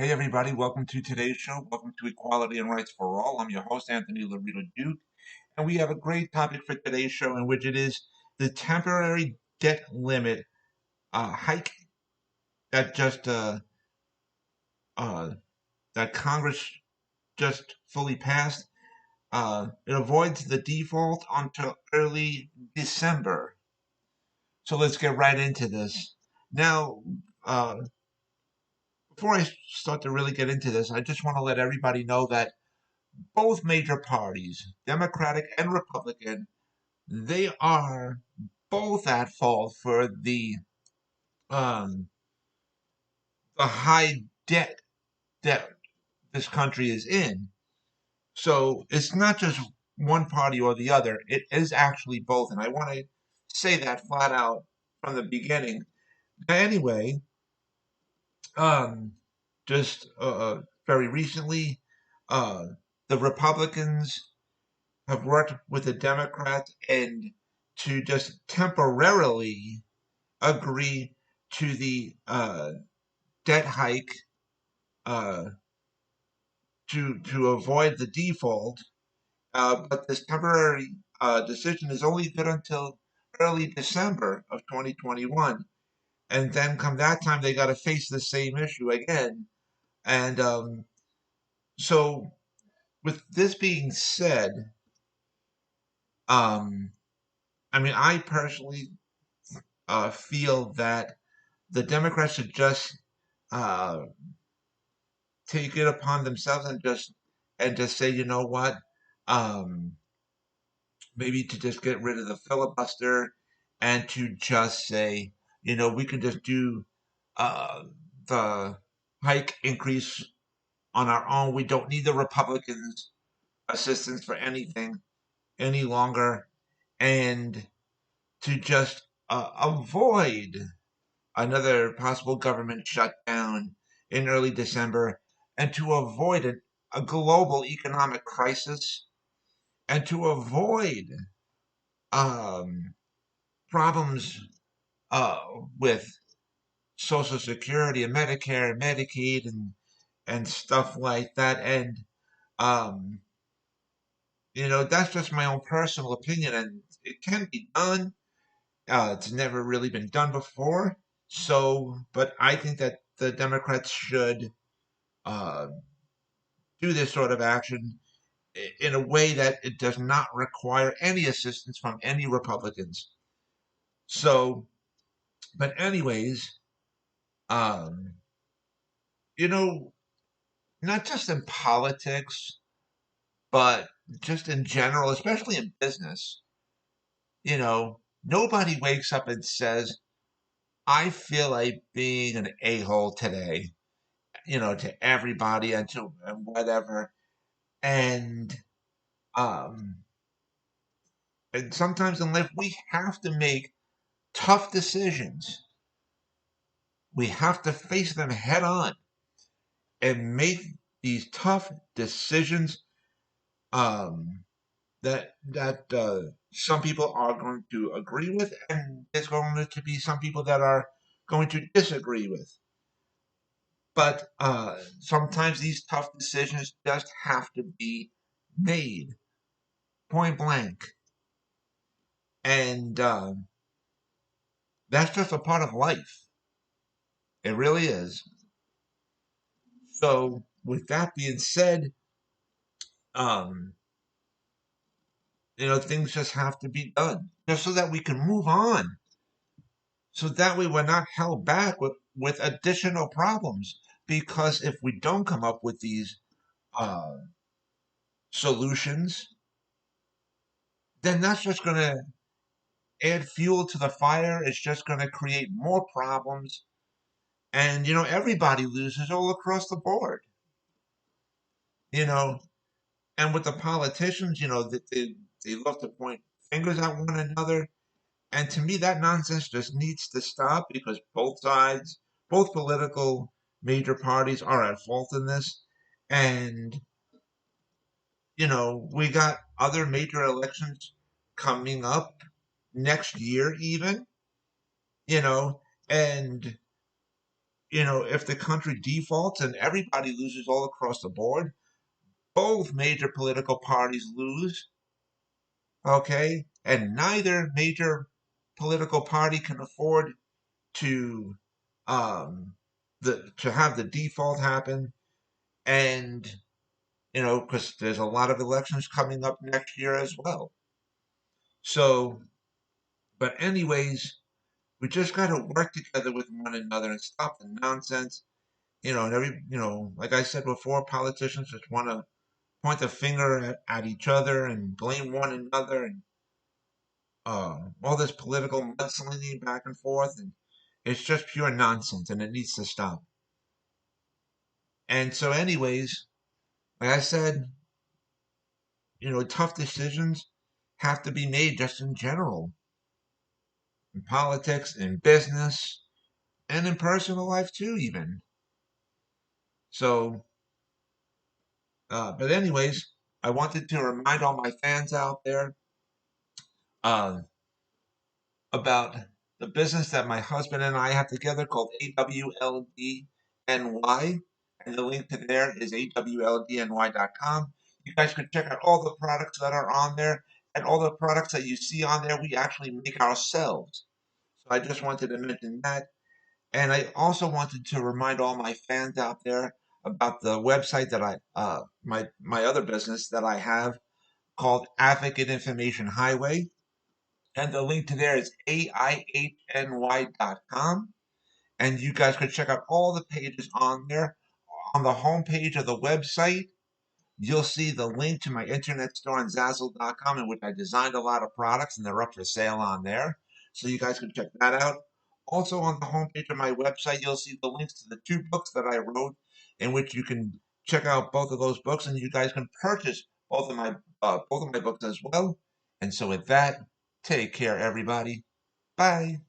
Hey everybody, welcome to today's show. Welcome to Equality and Rights for All. I'm your host, Anthony Lorito-Duke, and we have a great topic for today's show in which it is the temporary debt limit hike that just uh, that Congress just fully passed. It avoids the default until early December. So let's get right into this. Now, uh, before I start to really get into this, I just want to let everybody know that both major parties, Democratic and Republican, they are both at fault for um, the high debt that this country is in. So it's not just one party or the other; it is actually both, and I want to say that flat out from the beginning. Anyway, um, just very recently, uh, the Republicans have worked with the Democrats and to just temporarily agree to the debt hike uh, to avoid the default. But this temporary decision is only good until early December of 2021. And then come that time, they got to face the same issue again. And so, with this being said, um, I mean, I personally feel that the Democrats should just uh, take it upon themselves and just say, you know what, um, maybe to just get rid of the filibuster and to just say, we can just do uh, the hike increase on our own. We don't need the Republicans' assistance for anything any longer, and to just avoid another possible government shutdown in early December, and to avoid a global economic crisis, and to avoid um, problems uh, with Social Security and Medicare and Medicaid and stuff like that. And um, that's just my own personal opinion, and it can be done. It's never really been done before. So, but I think that the Democrats should uh, do this sort of action in a way that it does not require any assistance from any Republicans. So, but anyways, um, you know, not just in politics, but just in general, especially in business, nobody wakes up and says, I feel like being an a-hole today, to everybody and whatever. And um, and sometimes in life we have to make tough decisions. We have to face them head on and make these tough decisions um, that some people are going to agree with, and there's going to be some people that are going to disagree with. But sometimes these tough decisions just have to be made point blank, and that's just a part of life. It really is. So, with that being said, um, things just have to be done just so that we can move on. So that way we're not held back with additional problems. Because if we don't come up with these uh, solutions, then that's just going to add fuel to the fire. It's just going to create more problems. And, everybody loses all across the board, you know. And with the politicians, that they love to point fingers at one another. And to me, that nonsense just needs to stop because both sides, both political major parties are at fault in this. And, we got other major elections coming up next year, even, you know, and if the country defaults and everybody loses all across the board, both major political parties lose, okay? And neither major political party can afford to um to have the default happen. And because there's a lot of elections coming up next year as well. So, but anyways, we just got to work together with one another and stop the nonsense. And like I said before, politicians just want to point the finger at each other and blame one another, and all this political mudslinging back and forth, and it's just pure nonsense, and it needs to stop. And so, anyways, like I said, tough decisions have to be made just in general, in politics, in business, and in personal life too, even. So, but anyways, I wanted to remind all my fans out there uh, about the business that my husband and I have together called AWLDNY. And the link to there is awldny.com. You guys can check out all the products that are on there, and all the products that you see on there, we actually make ourselves. So I just wanted to mention that. And I also wanted to remind all my fans out there about the website that my other business that I have called Advocate Information Highway. And the link to there is AIHNY.com. And you guys can check out all the pages on there. On the home page of the website, you'll see the link to my internet store on Zazzle.com, in which I designed a lot of products and they're up for sale on there. So you guys can check that out. Also, on the homepage of my website, you'll see the links to the two books that I wrote, in which you can check out both of those books, and you guys can purchase both of my books as well. And so, with that, take care, everybody. Bye.